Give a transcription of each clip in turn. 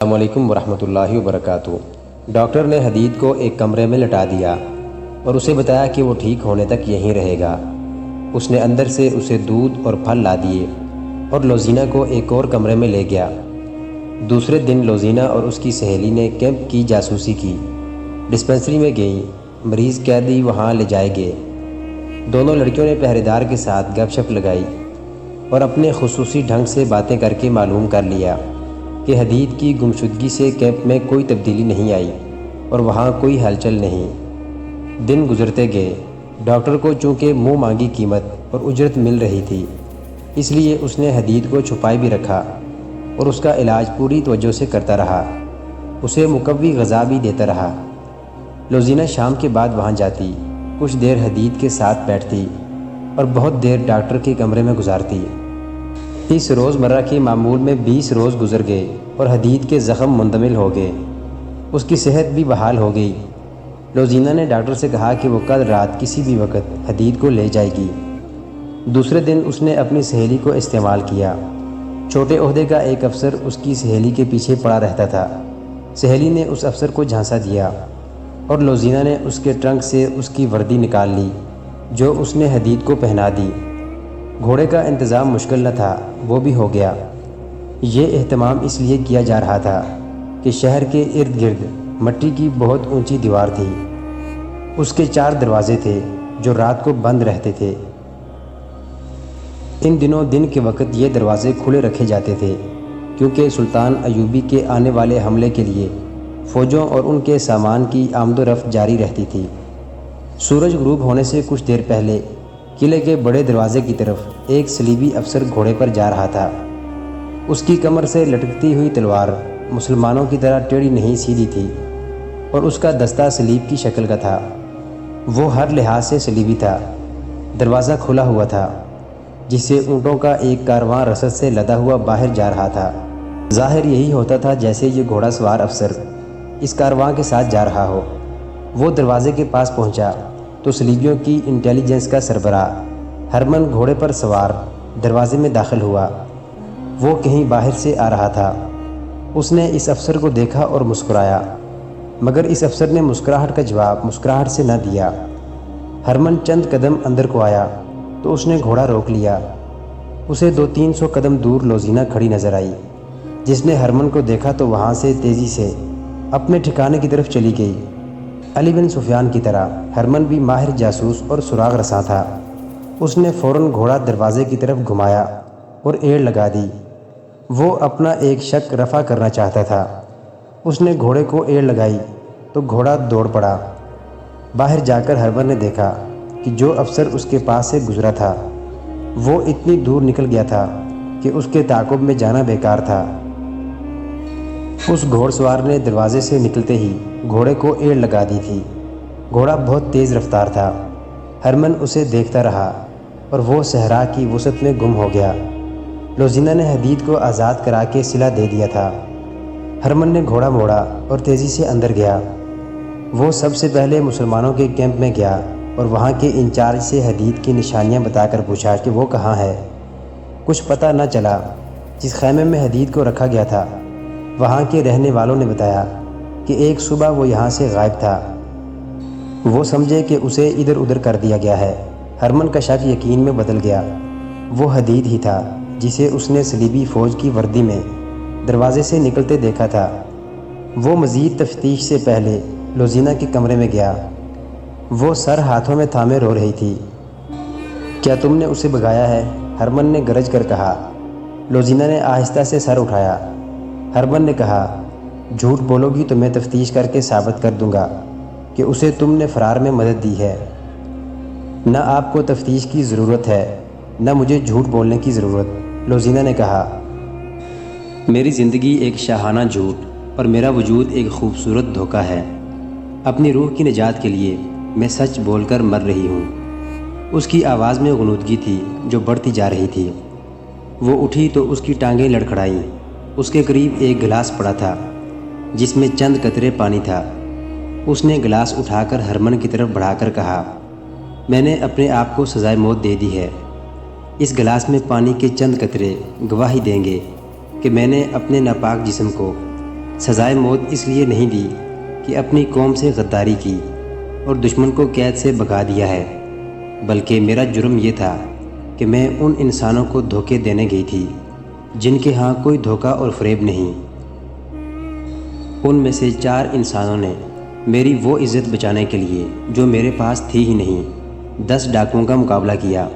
السلام علیکم ورحمۃ اللہ وبرکاتہ۔ ڈاکٹر نے حدید کو ایک کمرے میں لٹا دیا اور اسے بتایا کہ وہ ٹھیک ہونے تک یہیں رہے گا۔ اس نے اندر سے اسے دودھ اور پھل لا دیے اور لوزینہ کو ایک اور کمرے میں لے گیا۔ دوسرے دن لوزینہ اور اس کی سہیلی نے کیمپ کی جاسوسی کی، ڈسپنسری میں گئیں، مریض قیدی وہاں لے جائے گئے۔ دونوں لڑکیوں نے پہرے دار کے ساتھ گپ شپ لگائی اور اپنے خصوصی ڈھنگ سے باتیں کر کے معلوم کر لیا کہ حدید کی گمشدگی سے کیمپ میں کوئی تبدیلی نہیں آئی اور وہاں کوئی ہلچل نہیں۔ دن گزرتے گئے۔ ڈاکٹر کو چونکہ منہ مانگی قیمت اور اجرت مل رہی تھی، اس لیے اس نے حدید کو چھپائے بھی رکھا اور اس کا علاج پوری توجہ سے کرتا رہا، اسے مقوی غذا بھی دیتا رہا۔ لوزینہ شام کے بعد وہاں جاتی، کچھ دیر حدید کے ساتھ بیٹھتی اور بہت دیر ڈاکٹر کے کمرے میں گزارتی۔ اس روز مرہ کے معمول میں 20 روز گزر گئے اور حدید کے زخم مندمل ہو گئے، اس کی صحت بھی بحال ہو گئی۔ لوزینہ نے ڈاکٹر سے کہا کہ وہ کل رات کسی بھی وقت حدید کو لے جائے گی۔ دوسرے دن اس نے اپنی سہیلی کو استعمال کیا۔ چھوٹے عہدے کا ایک افسر اس کی سہیلی کے پیچھے پڑا رہتا تھا۔ سہیلی نے اس افسر کو جھانسا دیا اور لوزینہ نے اس کے ٹرنک سے اس کی وردی نکال لی جو اس نے حدید کو پہنا دی۔ گھوڑے کا انتظام مشکل نہ تھا، وہ بھی ہو گیا۔ یہ اہتمام اس لیے کیا جا رہا تھا کہ شہر کے ارد گرد مٹی کی بہت اونچی دیوار تھی، اس کے 4 دروازے تھے جو رات کو بند رہتے تھے۔ ان دنوں دن کے وقت یہ دروازے کھلے رکھے جاتے تھے کیونکہ سلطان ایوبی کے آنے والے حملے کے لیے فوجوں اور ان کے سامان کی آمد و رفت جاری رہتی تھی۔ سورج غروب ہونے سے کچھ دیر پہلے قلعے کے بڑے دروازے کی طرف ایک صلیبی افسر گھوڑے پر جا رہا تھا۔ اس کی کمر سے لٹکتی ہوئی تلوار مسلمانوں کی طرح ٹیڑھی نہیں سیدھی تھی اور اس کا دستہ صلیب کی شکل کا تھا۔ وہ ہر لحاظ سے صلیبی تھا۔ دروازہ کھلا ہوا تھا جس سے اونٹوں کا ایک کارواں رسد سے لدا ہوا باہر جا رہا تھا۔ ظاہر یہی ہوتا تھا جیسے یہ گھوڑا سوار افسر اس کارواں کے ساتھ جا رہا ہو۔ وہ دروازے کے پاس پہنچا تو صلیبیوں کی انٹیلیجنس کا سربراہ ہرمن گھوڑے پر سوار دروازے میں داخل ہوا۔ وہ کہیں باہر سے آ رہا تھا۔ اس نے اس افسر کو دیکھا اور مسکرایا، مگر اس افسر نے مسکراہٹ کا جواب مسکراہٹ سے نہ دیا۔ ہرمن چند قدم اندر کو آیا تو اس نے گھوڑا روک لیا۔ اسے 200-300 قدم دور لوزینہ کھڑی نظر آئی، جس نے ہرمن کو دیکھا تو وہاں سے تیزی سے اپنے ٹھکانے کی طرف چلی گئی۔ علی بن سفیان کی طرح ہرمن بھی ماہر جاسوس اور سراغ رساں تھا۔ اس نے فوراً گھوڑا دروازے کی طرف گھمایا اور ایڑ لگا دی۔ وہ اپنا ایک شک رفع کرنا چاہتا تھا۔ اس نے گھوڑے کو ایڑ لگائی تو گھوڑا دوڑ پڑا۔ باہر جا کر ہرمن نے دیکھا کہ جو افسر اس کے پاس سے گزرا تھا وہ اتنی دور نکل گیا تھا کہ اس کے تعاقب میں جانا بیکار تھا۔ اس گھوڑ سوار نے دروازے سے نکلتے ہی گھوڑے کو ایڑ لگا دی تھی۔ گھوڑا بہت تیز رفتار تھا۔ ہرمن اسے دیکھتا رہا اور وہ صحرا کی وسعت میں گم ہو گیا۔ لوزینہ نے حدید کو آزاد کرا کے صلہ دے دیا تھا۔ ہرمن نے گھوڑا موڑا اور تیزی سے اندر گیا۔ وہ سب سے پہلے مسلمانوں کے کیمپ میں گیا اور وہاں کے انچارج سے حدید کی نشانیاں بتا کر پوچھا کہ وہ کہاں ہے۔ کچھ پتہ نہ چلا۔ جس خیمے میں حدید کو رکھا گیا تھا وہاں کے رہنے والوں نے بتایا کہ ایک صبح وہ یہاں سے غائب تھا۔ وہ سمجھے کہ اسے ادھر ادھر کر دیا گیا ہے۔ ہرمن کا شک یقین میں بدل گیا۔ وہ حدید ہی تھا جسے اس نے صلیبی فوج کی وردی میں دروازے سے نکلتے دیکھا تھا۔ وہ مزید تفتیش سے پہلے لوزینہ کے کمرے میں گیا۔ وہ سر ہاتھوں میں تھامے رو رہی تھی۔ کیا تم نے اسے بھگایا ہے؟ ہرمن نے گرج کر کہا۔ لوزینہ نے آہستہ سے سر اٹھایا۔ ہرمن نے کہا، جھوٹ بولو گی تو میں تفتیش کر کے ثابت کر دوں گا کہ اسے تم نے فرار میں مدد دی ہے۔ نہ آپ کو تفتیش کی ضرورت ہے نہ مجھے جھوٹ بولنے کی ضرورت، لوزینہ نے کہا۔ میری زندگی ایک شاہانہ جھوٹ اور میرا وجود ایک خوبصورت دھوکہ ہے۔ اپنی روح کی نجات کے لیے میں سچ بول کر مر رہی ہوں۔ اس کی آواز میں غنودگی تھی جو بڑھتی جا رہی تھی۔ وہ اٹھی تو اس کی ٹانگیں لڑکھڑائیں۔ اس کے قریب ایک گلاس پڑا تھا جس میں چند قطرے پانی تھا۔ اس نے گلاس اٹھا کر ہرمن کی طرف بڑھا کر کہا، میں نے اپنے آپ کو سزائے موت دے دی ہے۔ اس گلاس میں پانی کے چند قطرے گواہی دیں گے کہ میں نے اپنے ناپاک جسم کو سزائے موت اس لیے نہیں دی کہ اپنی قوم سے غداری کی اور دشمن کو قید سے بھگا دیا ہے، بلکہ میرا جرم یہ تھا کہ میں ان انسانوں کو دھوکے دینے گئی تھی جن کے ہاں کوئی دھوکہ اور فریب نہیں۔ ان میں سے 4 انسانوں نے میری وہ عزت بچانے کے لیے جو میرے پاس تھی ہی نہیں 10 ڈاکوؤں کا مقابلہ کیا۔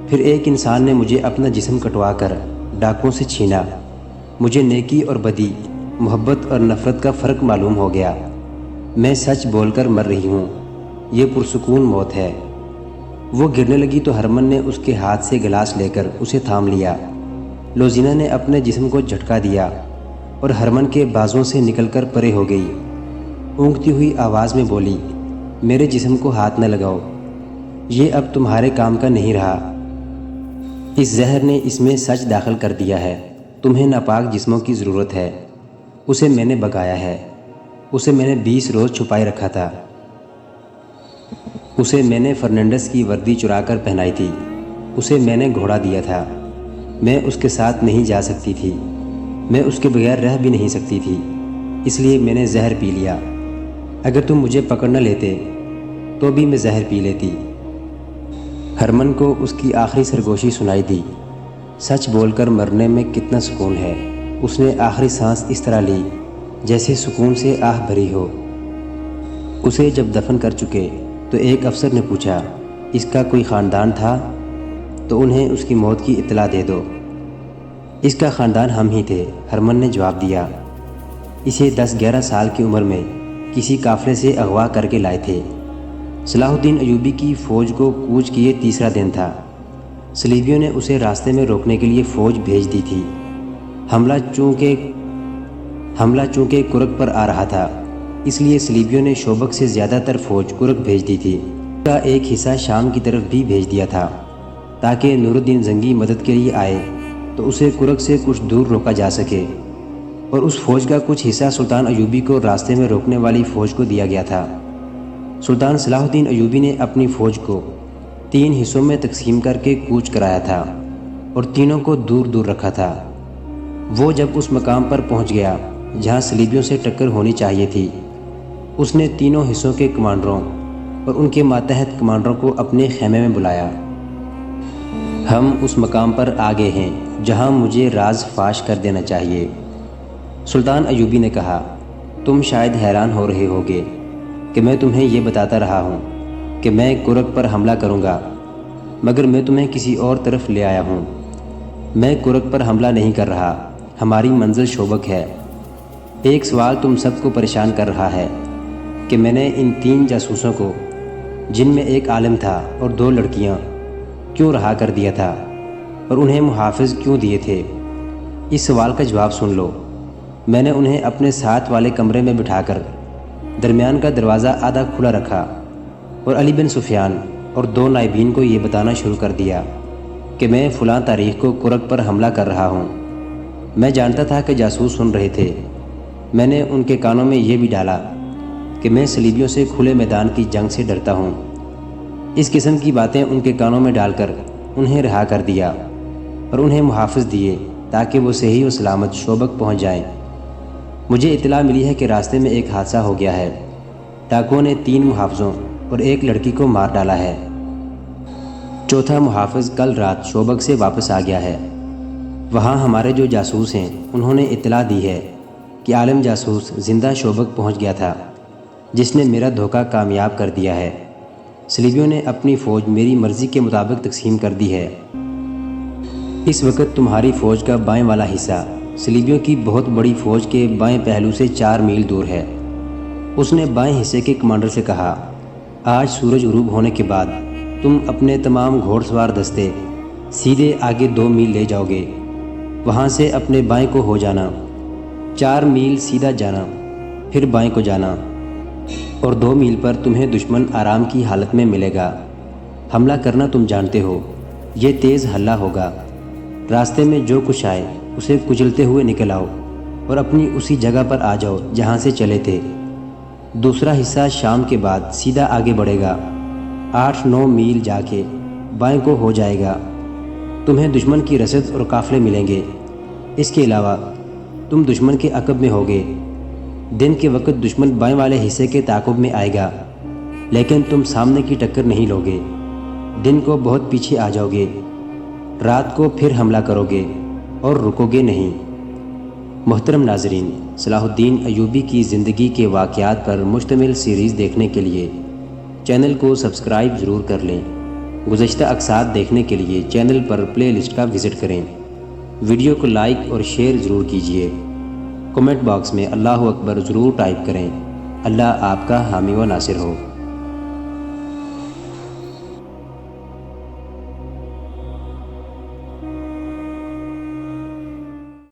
پھر ایک انسان نے مجھے اپنا جسم کٹوا کر ڈاکوؤں سے چھینا۔ مجھے نیکی اور بدی، محبت اور نفرت کا فرق معلوم ہو گیا۔ میں سچ بول کر مر رہی ہوں، یہ پرسکون موت ہے۔ وہ گرنے لگی تو ہرمن نے اس کے ہاتھ سے گلاس لے کر اسے تھام لیا۔ لوزینہ نے اپنے جسم کو جھٹکا دیا اور ہرمن کے بازوں سے نکل کر پرے ہو گئی۔ اونگتی ہوئی آواز میں بولی، میرے جسم کو ہاتھ نہ لگاؤ، یہ اب تمہارے کام کا نہیں رہا۔ اس زہر نے اس میں سچ داخل کر دیا ہے۔ تمہیں ناپاک جسموں کی ضرورت ہے، اسے میں نے بگایا ہے۔ اسے میں نے 20 روز چھپائے رکھا تھا۔ اسے میں نے فرنینڈس کی وردی چرا کر پہنائی تھی۔ اسے میں نے گھوڑا دیا تھا۔ میں اس کے ساتھ نہیں جا سکتی تھی، میں اس کے بغیر رہ بھی نہیں سکتی تھی، اس لیے میں نے زہر پی لیا۔ اگر تم مجھے پکڑ نہ لیتے تو بھی میں زہر پی لیتی۔ ہرمن کو اس کی آخری سرگوشی سنائی دی۔ سچ بول کر مرنے میں کتنا سکون ہے۔ اس نے آخری سانس اس طرح لی جیسے سکون سے آہ بھری ہو۔ اسے جب دفن کر چکے تو ایک افسر نے پوچھا، اس کا کوئی خاندان تھا؟ تو انہیں اس کی موت کی اطلاع دے دو۔ اس کا خاندان ہم ہی تھے، ہرمن نے جواب دیا۔ اسے 10-11 سال کی عمر میں کسی قافلے سے اغوا کر کے لائے تھے۔ صلاح الدین ایوبی کی فوج کو کوچ کیے تیسرا دن تھا۔ صلیبیوں نے اسے راستے میں روکنے کے لیے فوج بھیج دی تھی۔ حملہ چونکہ کرک پر آ رہا تھا، اس لیے صلیبیوں نے شوبک سے زیادہ تر فوج کرک بھیج دی تھی۔ اس کا ایک حصہ شام کی طرف بھی بھیج دیا تھا تاکہ نور الدین زنگی مدد کے لیے آئے تو اسے کرک سے کچھ دور روکا جا سکے، اور اس فوج کا کچھ حصہ سلطان ایوبی کو راستے میں روکنے والی فوج کو دیا گیا تھا۔ سلطان صلاح الدین ایوبی نے اپنی فوج کو 3 حصوں میں تقسیم کر کے کوچ کرایا تھا اور تینوں کو دور دور رکھا تھا۔ وہ جب اس مقام پر پہنچ گیا جہاں صلیبیوں سے ٹکر ہونی چاہیے تھی، اس نے تینوں حصوں کے کمانڈروں اور ان کے ماتحت کمانڈروں کو اپنے خیمے میں بلایا۔ ہم اس مقام پر آ گئے ہیں جہاں مجھے راز فاش کر دینا چاہیے۔ سلطان ایوبی نے کہا، تم شاید حیران ہو رہے ہوگے کہ میں تمہیں یہ بتاتا رہا ہوں کہ میں کرک پر حملہ کروں گا، مگر میں تمہیں کسی اور طرف لے آیا ہوں۔ میں کرک پر حملہ نہیں کر رہا، ہماری منزل شوبک ہے۔ ایک سوال تم سب کو پریشان کر رہا ہے کہ میں نے ان 3 جاسوسوں کو، جن میں ایک عالم تھا اور 2 لڑکیاں، کیوں رہا کر دیا تھا اور انہیں محافظ کیوں دیے تھے؟ اس سوال کا جواب سن لو۔ میں نے انہیں اپنے ساتھ والے کمرے میں بٹھا کر درمیان کا دروازہ آدھا کھلا رکھا اور علی بن سفیان اور 2 نائبین کو یہ بتانا شروع کر دیا کہ میں فلاں تاریخ کو کرک پر حملہ کر رہا ہوں۔ میں جانتا تھا کہ جاسوس سن رہے تھے۔ میں نے ان کے کانوں میں یہ بھی ڈالا کہ میں صلیبیوں سے کھلے میدان کی جنگ سے ڈرتا ہوں۔ اس قسم کی باتیں ان کے کانوں میں ڈال کر انہیں رہا کر دیا اور انہیں محافظ دیے تاکہ وہ صحیح و سلامت شوبک پہنچ جائیں۔ مجھے اطلاع ملی ہے کہ راستے میں ایک حادثہ ہو گیا ہے۔ ڈاکوؤں نے 3 محافظوں اور ایک لڑکی کو مار ڈالا ہے۔ 4تھا محافظ کل رات شوبک سے واپس آ گیا ہے۔ وہاں ہمارے جو جاسوس ہیں انہوں نے اطلاع دی ہے کہ عالم جاسوس زندہ شوبک پہنچ گیا تھا، جس نے میرا دھوکہ کامیاب کر دیا ہے۔ صلیبیوں نے اپنی فوج میری مرضی کے مطابق تقسیم کر دی ہے۔ اس وقت تمہاری فوج کا بائیں والا حصہ صلیبیوں کی بہت بڑی فوج کے بائیں پہلو سے 4 میل دور ہے۔ اس نے بائیں حصے کے کمانڈر سے کہا، آج سورج غروب ہونے کے بعد تم اپنے تمام گھوڑ سوار دستے سیدھے آگے 2 میل لے جاؤ گے، وہاں سے اپنے بائیں کو ہو جانا، 4 میل سیدھا جانا، پھر بائیں کو جانا، اور 2 میل پر تمہیں دشمن آرام کی حالت میں ملے گا۔ حملہ کرنا تم جانتے ہو، یہ تیز حلہ ہوگا۔ راستے میں جو کچھ آئے اسے کچلتے ہوئے نکل آؤ اور اپنی اسی جگہ پر آ جاؤ جہاں سے چلے تھے۔ دوسرا حصہ شام کے بعد سیدھا آگے بڑھے گا، 8-9 میل جا کے بائیں کو ہو جائے گا۔ تمہیں دشمن کی رسد اور قافلے ملیں گے۔ اس کے علاوہ تم دشمن کے عقب میں ہوگے دن کے وقت دشمن بائیں والے حصے کے تعاقب میں آئے گا، لیکن تم سامنے کی ٹکر نہیں لوگے۔ دن کو بہت پیچھے آ جاؤ گے، رات کو پھر حملہ کرو گے اور رکو گے نہیں۔ محترم ناظرین، صلاح الدین ایوبی کی زندگی کے واقعات پر مشتمل سیریز دیکھنے کے لیے چینل کو سبسکرائب ضرور کر لیں۔ گزشتہ اقساط دیکھنے کے لیے چینل پر پلے لسٹ کا وزٹ کریں۔ ویڈیو کو لائک اور شیئر ضرور کیجیے۔ کمنٹ باکس میں اللہ اکبر ضرور ٹائپ کریں۔ اللہ آپ کا حامی و ناصر ہو۔